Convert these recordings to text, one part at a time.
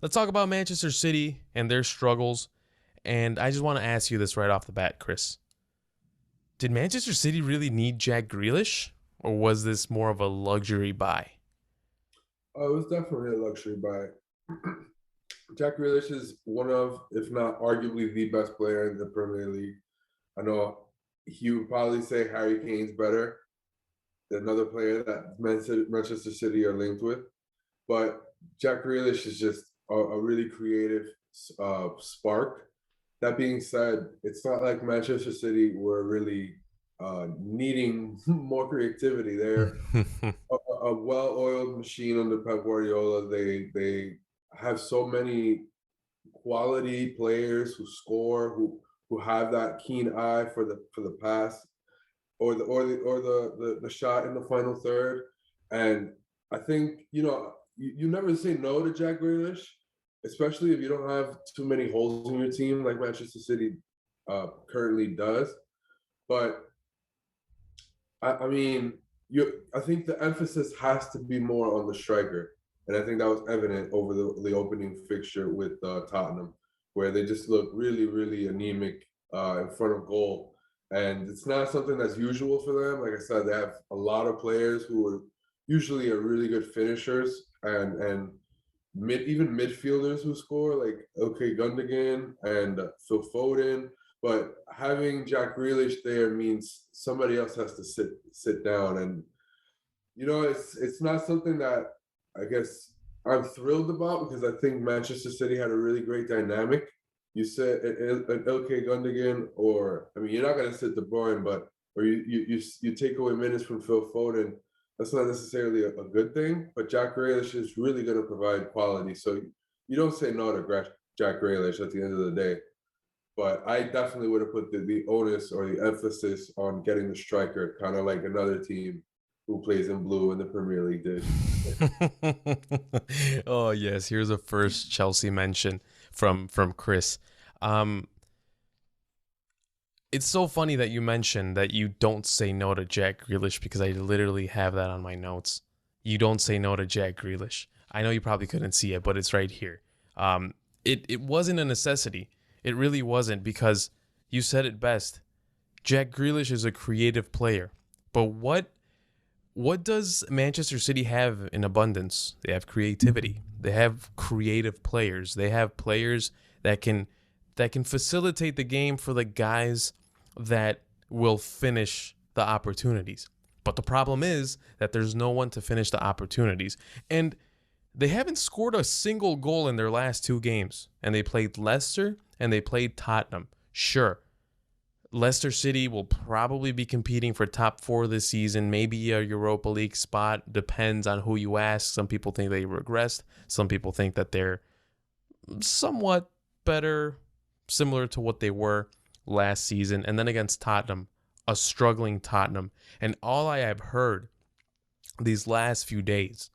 Let's talk about Manchester City and their struggles. And I just want to ask you this right off the bat, Chris. Did Manchester City really need Jack Grealish, or was this more of a luxury buy? It was definitely a luxury buy. Jack Grealish is one of, if not arguably, the best player in the Premier League. I know he would probably say Harry Kane's better than another player that Manchester City are linked with, but Jack Grealish is just a really creative spark. That being said, it's not like Manchester City were really needing more creativity. They're a well-oiled machine under Pep Guardiola. They have so many quality players who score, who have that keen eye for the pass or the shot in the final third. And I think you never say no to Jack Grealish, especially if you don't have too many holes in your team like Manchester City currently does. But I mean, I think the emphasis has to be more on the striker, and I think that was evident over the opening fixture with Tottenham, where they just look really, really anemic in front of goal, and it's not something that's usual for them. Like I said, they have a lot of players who are usually are really good finishers, and even midfielders who score like OK Gundogan and Phil Foden, but having Jack Grealish there means somebody else has to sit down, and it's not something that I guess I'm thrilled about because I think Manchester City had a really great dynamic. You said an LK Gundogan, or I mean, you're not going to sit De Bruyne, but or you take away minutes from Phil Foden. That's not necessarily a good thing, but Jack Grealish is really going to provide quality. So you don't say no to Jack Grealish at the end of the day. But I definitely would have put the onus or the emphasis on getting the striker, kind of like another team who plays in blue in the Premier League did. Oh yes, here's a first Chelsea mention from Chris. Um, it's so funny that you mentioned that you don't say no to Jack Grealish because I literally have that on my notes. You don't say no to Jack Grealish. I know you probably couldn't see it, but it's right here. It wasn't a necessity. It really wasn't because you said it best. Jack Grealish is a creative player, but what does Manchester City have in abundance? They have creativity. They have creative players. They have players that can facilitate the game for the guys that will finish the opportunities. But the problem is that there's no one to finish the opportunities. And they haven't scored a single goal in their last two games. And they played Leicester and they played Tottenham. Sure, Leicester City will probably be competing for top four this season, maybe a Europa League spot. Depends on who you ask. Some people think they regressed. Some people think that they're somewhat better, similar to what they were last season. And then against Tottenham, a struggling Tottenham. And all I have heard these last few days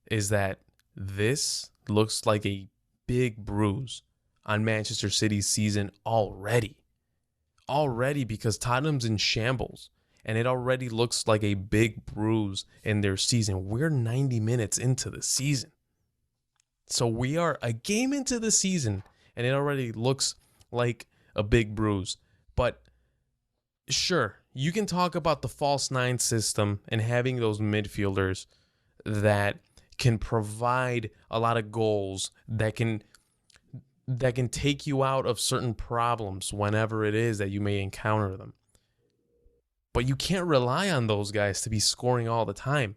is that this looks like a big bruise on Manchester City's season already. Already, because Tottenham's in shambles and it already looks like a big bruise in their season. We're 90 minutes into the season. So we are a game into the season and it already looks like a big bruise. But sure, you can talk about the false nine system and having those midfielders that can provide a lot of goals, that can take you out of certain problems whenever it is that you may encounter them. But you can't rely on those guys to be scoring all the time.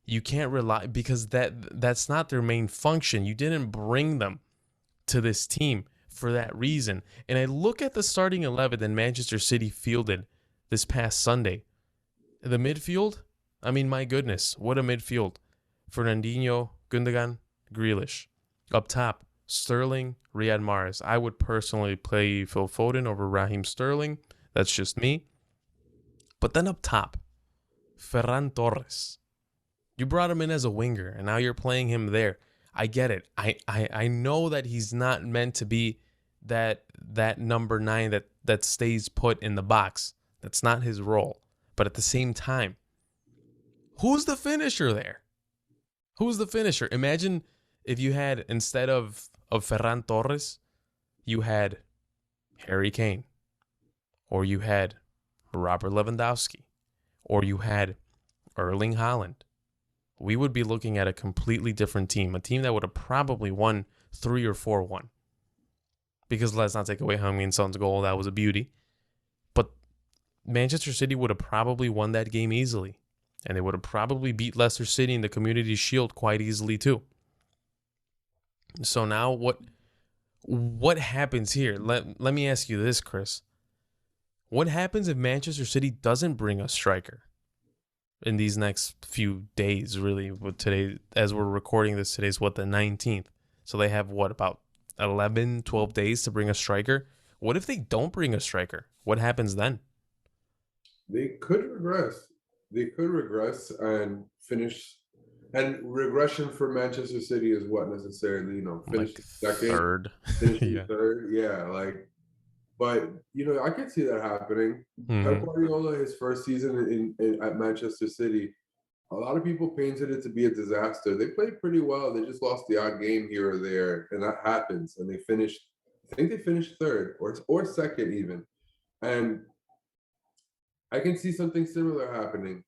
You can't rely because that's not their main function. You didn't bring them to this team for that reason. And I look at the starting 11 that Manchester City fielded this past Sunday. The midfield, I mean, my goodness, what a midfield. Fernandinho, Gundogan, Grealish. Up top, Sterling, Riyad Mahrez. I would personally play Phil Foden over Raheem Sterling. That's just me. But then up top, Ferran Torres. You brought him in as a winger, and now you're playing him there. I get it. I know that he's not meant to be that number 9 that stays put in the box. That's not his role. But at the same time, who's the finisher there? Who's the finisher? Imagine if you had, instead of Ferran Torres, you had Harry Kane, or you had Robert Lewandowski, or you had Erling Haaland, we would be looking at a completely different team, a team that would have probably won 3 or 4-1. Because let's not take away Heung-min Son's goal, that was a beauty. But Manchester City would have probably won that game easily. And they would have probably beat Leicester City in the Community Shield quite easily too. So now what happens here? Let me ask you this, Chris. What happens if Manchester City doesn't bring a striker in these next few days, really? Today, as we're recording this, today's what, the 19th. So they have about 11, 12 days to bring a striker. What if they don't bring a striker? What happens then? They could regress. They could regress and finish. And regression for Manchester City is what necessarily, finish Like second, third. finishing third. Yeah, but I could see that happening. Pep Guardiola, his first season at Manchester City, a lot of people painted it to be a disaster. They played pretty well. They just lost the odd game here or there, and that happens. And I think they finished third or second even. And I can see something similar happening.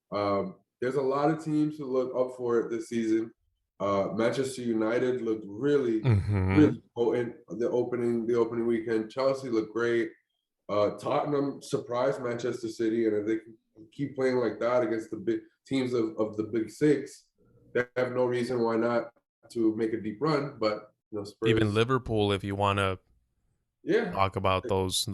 There's a lot of teams who look up for it this season. Manchester United looked really, really potent the opening weekend. Chelsea looked great. Tottenham surprised Manchester City, and if they can keep playing like that against the big teams of the Big Six, they have no reason why not to make a deep run. But Spurs, even Liverpool, if you want to yeah, talk about those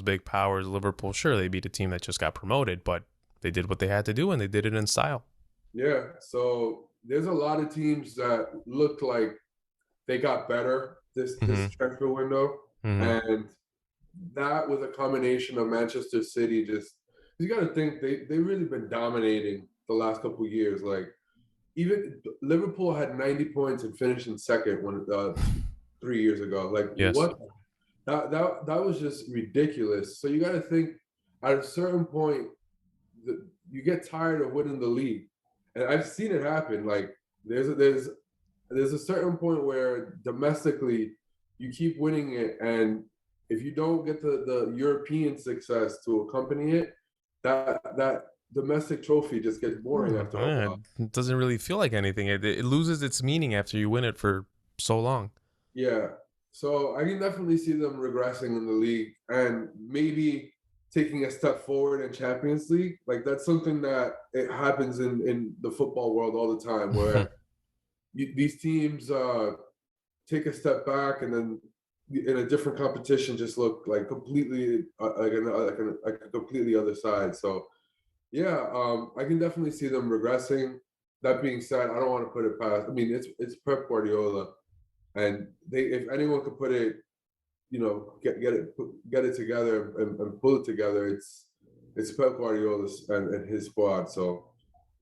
big powers, Liverpool, sure, they beat a team that just got promoted, but they did what they had to do, and they did it in style. Yeah, so there's a lot of teams that looked like they got better this transfer window, and that with a combination of Manchester City, just you got to think they really been dominating the last couple of years. Like even Liverpool had 90 points and finished in second 3 years ago. Like Yes. what? That was just ridiculous. So you got to think at a certain point you get tired of winning the league. And I've seen it happen. Like there's a certain point where domestically you keep winning it, and if you don't get the European success to accompany it, that domestic trophy just gets boring after a while. It doesn't really feel like anything. It loses its meaning after you win it for so long. Yeah. So I can definitely see them regressing in the league and maybe taking a step forward in Champions League. Like that's something that it happens in the football world all the time, where these teams take a step back and then in a different competition just look like completely like a completely other side. So yeah, I can definitely see them regressing. That being said, I don't want to put it past. I mean, it's Pep Guardiola, and if anyone could put it, get it together and pull it together, it's Pep Guardiola and his squad. So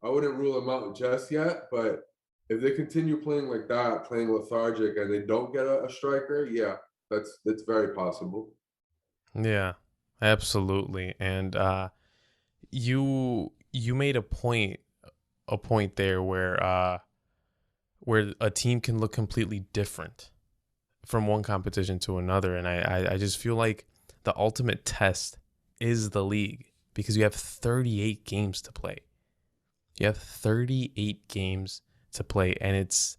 I wouldn't rule them out just yet, but if they continue playing like that, playing lethargic, and they don't get a striker, yeah, that's very possible. Yeah, absolutely. And you made a point there where a team can look completely different from one competition to another, and I just feel like the ultimate test is the league, because you have 38 games to play. You have 38 games to play, and it's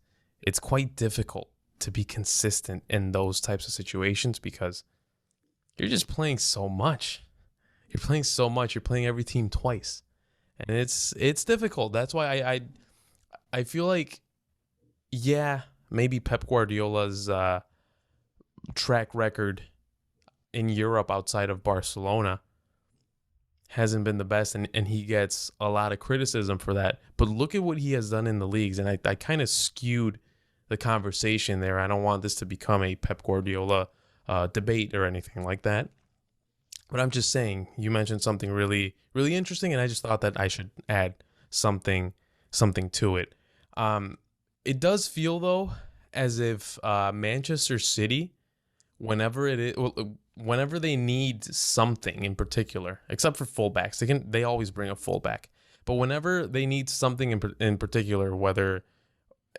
quite difficult to be consistent in those types of situations because you're just playing so much. You're playing so much. You're playing every team twice, and it's difficult. That's why I feel like, yeah, maybe Pep Guardiola's track record in Europe outside of Barcelona hasn't been the best, and he gets a lot of criticism for that. But look at what he has done in the leagues, and I kind of skewed the conversation there. I don't want this to become a Pep Guardiola debate or anything like that. But I'm just saying, you mentioned something really, really interesting, and I just thought that I should add something to it. It does feel, though, as if Manchester City, whenever they need something in particular, except for fullbacks, they always bring a fullback. But whenever they need something in particular, whether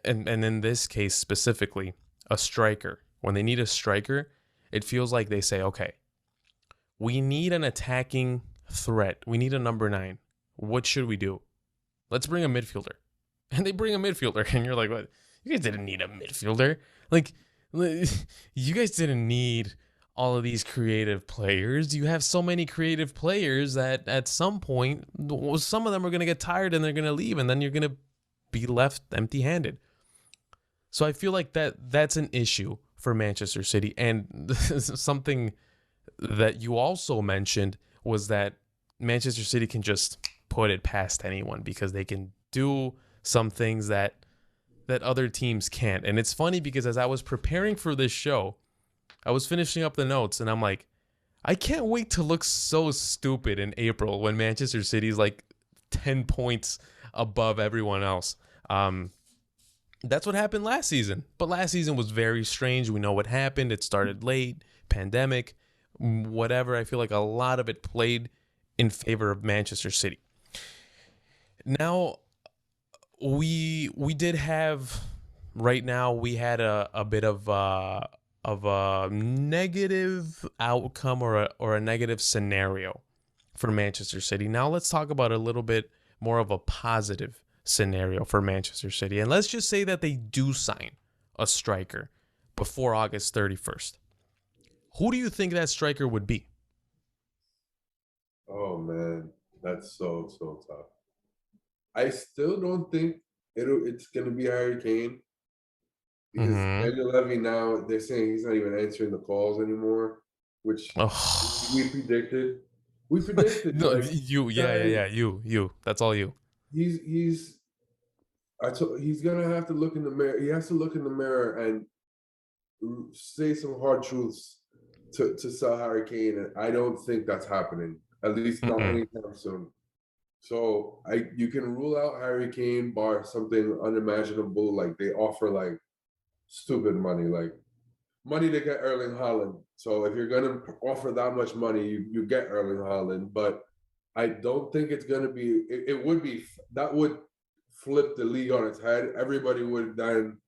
and in this case specifically, a striker. When they need a striker, it feels like they say, okay, we need an attacking threat. We need a number 9. What should we do? Let's bring a midfielder. And they bring a midfielder, and you're like, what? You guys didn't need a midfielder. Like, you guys didn't need all of these creative players. You have so many creative players that at some point, some of them are going to get tired and they're going to leave, and then you're going to be left empty-handed. So I feel like that's an issue for Manchester City. And something that you also mentioned was that Manchester City can just put it past anyone because they can do some things that other teams can't. And it's funny because as I was preparing for this show, I was finishing up the notes and I'm like, I can't wait to look so stupid in April when Manchester City's like 10 points above everyone else. That's what happened last season. But last season was very strange. We know what happened. It started late, pandemic, whatever. I feel like a lot of it played in favor of Manchester City. Now, we did have, right now, we had a bit of a negative outcome or a negative scenario for Manchester City. Now let's talk about a little bit more of a positive scenario for Manchester City. And let's just say that they do sign a striker before August 31st. Who do you think that striker would be? Oh man, that's so tough. I still don't think it's gonna be Harry Kane because Mm-hmm. Daniel Levy now they're saying he's not even answering the calls anymore, which Oh. we predicted. We predicted No, like you, guy, yeah, you. That's all you. he's he's gonna have to look in the mirror. He has to look in the mirror and say some hard truths to sell Harry Kane, and I don't think that's happening. At least not Mm-mm. anytime soon. So you can rule out Harry Kane bar something unimaginable, like they offer like stupid money, like money to get Erling Haaland. So if you're gonna offer that much money, you get Erling Haaland. But I don't think it's gonna be. It would be that would flip the league on its head. Everybody would then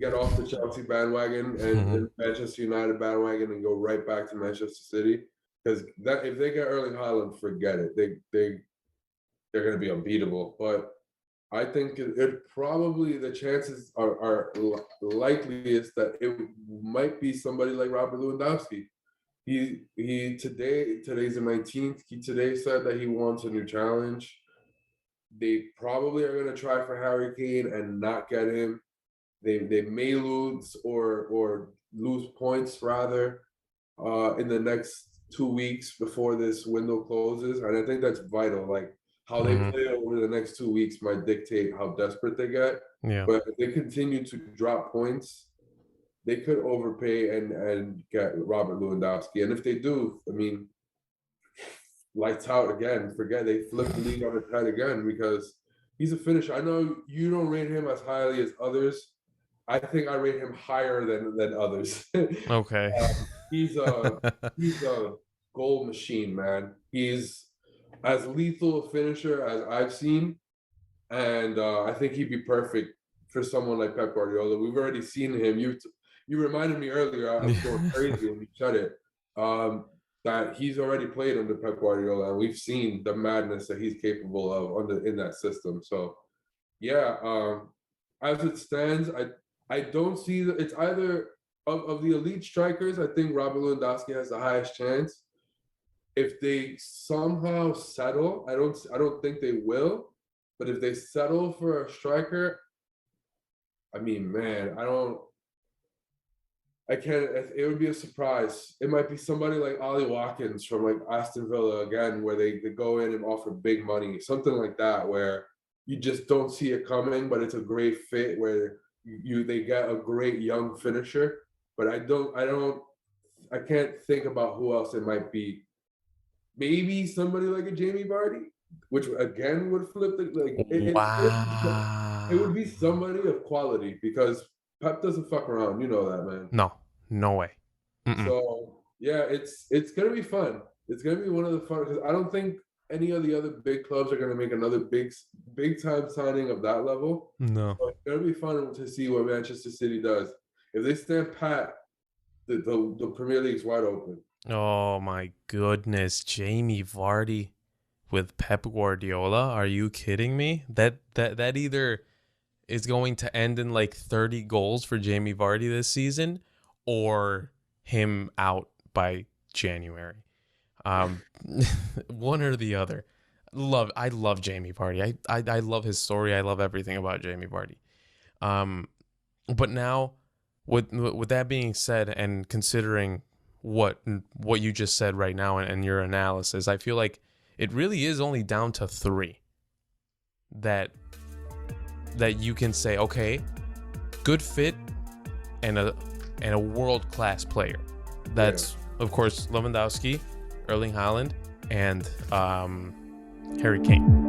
get off the Chelsea bandwagon and Manchester United bandwagon and go right back to Manchester City. Because that if they get Erling Haaland, forget it. They're going to be unbeatable. But I think it probably the chances are likeliest that it might be somebody like Robert Lewandowski. He today's the 19th. He today said that he wants a new challenge. They probably are going to try for Harry Kane and not get him. They may lose or lose points rather in the next 2 weeks before this window closes, and I think that's vital. Like how they Mm-hmm. play over the next 2 weeks might dictate how desperate they get. Yeah. But if they continue to drop points, they could overpay and get Robert Lewandowski. And if they do, I mean, lights out again. Forget they flip the league on its head again because he's a finisher. I know you don't rate him as highly as others. I think I rate him higher than others. Okay. He's a goal machine, man. He's as lethal a finisher as I've seen, and I think he'd be perfect for someone like Pep Guardiola. We've already seen him. You reminded me earlier. I was going crazy when you said it. That he's already played under Pep Guardiola, and we've seen the madness that he's capable of in that system. So, yeah, as it stands, I don't see that it's either of the elite strikers. I think Robert Lewandowski has the highest chance. If they somehow settle, I don't think they will, but if they settle for a striker, I mean, man, I can't. It would be a surprise. It might be somebody like Ollie Watkins from like Aston Villa again, where they go in and offer big money, something like that, where you just don't see it coming, but it's a great fit where they get a great young finisher. But I can't think about who else it might be. Maybe somebody like a Jamie Vardy, which again would flip the like it would Wow. be somebody of quality because Pep doesn't fuck around. You know that, man. No, no way. Mm-mm. So yeah, it's gonna be fun. It's gonna be one of the fun because I don't think any of the other big clubs are going to make another big time signing of that level. No. So it's going to be fun to see what Manchester City does. If they stand pat, the Premier League's wide open. Oh my goodness, Jamie Vardy with Pep Guardiola? Are you kidding me? That either is going to end in like 30 goals for Jamie Vardy this season, or him out by January. One or the other. I love Jamie Vardy. I love his story. I love everything about Jamie Vardy. But now, with that being said, and considering what you just said right now and your analysis, I feel like it really is only down to 3 that you can say, okay, good fit and a world-class player. That's of course Lewandowski, Erling Haaland, and Harry Kane.